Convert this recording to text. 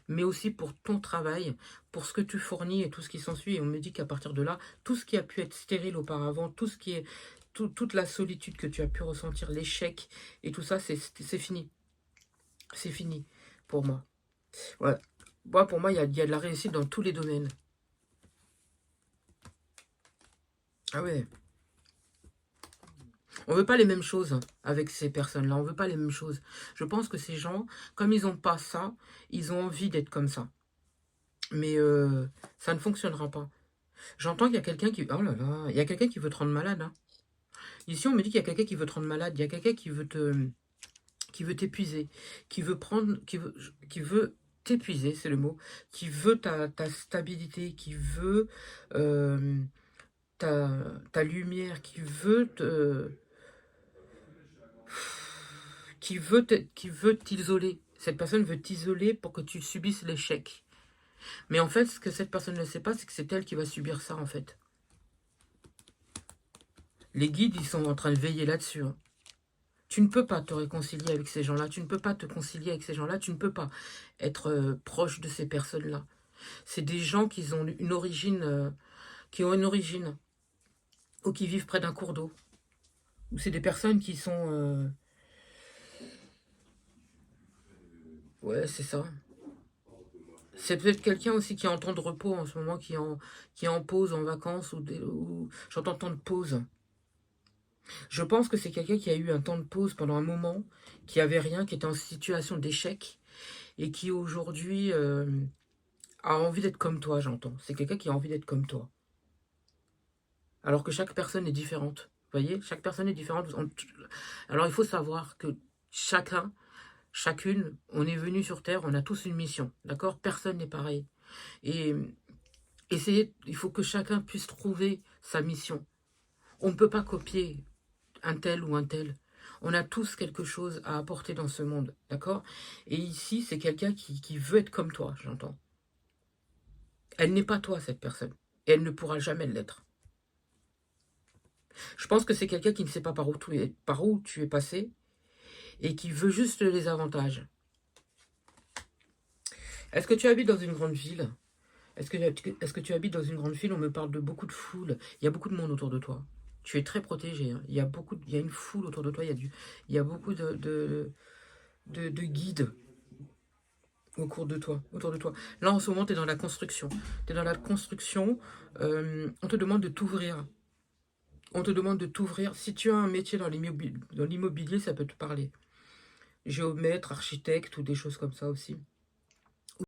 mais aussi pour ton travail, pour ce que tu fournis et tout ce qui s'ensuit. Et on me dit qu'à partir de là, tout ce qui a pu être stérile auparavant, tout ce qui est toute la solitude que tu as pu ressentir, l'échec et tout ça, c'est fini. C'est fini pour moi. Ouais. Moi, pour moi, il y a de la réussite dans tous les domaines. Ah ouais. On veut pas les mêmes choses avec ces personnes-là. On veut pas les mêmes choses. Je pense que ces gens, comme ils n'ont pas ça, ils ont envie d'être comme ça. Mais ça ne fonctionnera pas. J'entends qu'il y a quelqu'un qui... Oh là là, il y a quelqu'un qui veut te rendre malade, hein. Ici, on me dit qu'il y a quelqu'un qui veut te rendre malade. Il y a quelqu'un qui veut t'épuiser, qui veut prendre, qui veut t'épuiser, c'est le mot, qui veut ta stabilité, qui veut euh, ta lumière, qui veut t'isoler. Cette personne veut t'isoler pour que tu subisses l'échec. Mais en fait, ce que cette personne ne sait pas, c'est que c'est elle qui va subir ça, en fait. Les guides, ils sont en train de veiller là-dessus, hein. Tu ne peux pas te réconcilier avec ces gens-là, tu ne peux pas te concilier avec ces gens-là, tu ne peux pas être proche de ces personnes-là. C'est des gens qui ont une origine, ou qui vivent près d'un cours d'eau. Ou c'est des personnes qui sont... ouais, c'est ça. C'est peut-être quelqu'un aussi qui est en temps de repos en ce moment, qui est en pause, en vacances, ou j'entends temps de pause. Je pense que c'est quelqu'un qui a eu un temps de pause pendant un moment, qui avait rien, qui était en situation d'échec, et qui aujourd'hui a envie d'être comme toi, j'entends. C'est quelqu'un qui a envie d'être comme toi. Alors que chaque personne est différente. Vous voyez, chaque personne est différente. Alors il faut savoir que chacun, chacune, on est venu sur Terre, on a tous une mission. D'accord? Personne n'est pareil. Et il faut que chacun puisse trouver sa mission. On ne peut pas copier un tel ou un tel. On a tous quelque chose à apporter dans ce monde. D'accord? Et ici, c'est quelqu'un qui veut être comme toi, j'entends. Elle n'est pas toi, cette personne. Et elle ne pourra jamais l'être. Je pense que c'est quelqu'un qui ne sait pas par où tu es passé et qui veut juste les avantages. Est-ce que tu habites dans une grande ville? Est-ce que tu habites dans une grande ville? On me parle de beaucoup de foule. Il y a beaucoup de monde autour de toi. Tu es très protégé, hein. Il y a une foule autour de toi. Il y a beaucoup de guides autour de toi. Là, en ce moment, tu es dans la construction. Tu es dans la construction. On te demande de t'ouvrir. On te demande de t'ouvrir. Si tu as un métier dans l'immobilier, ça peut te parler. Géomètre, architecte ou des choses comme ça aussi.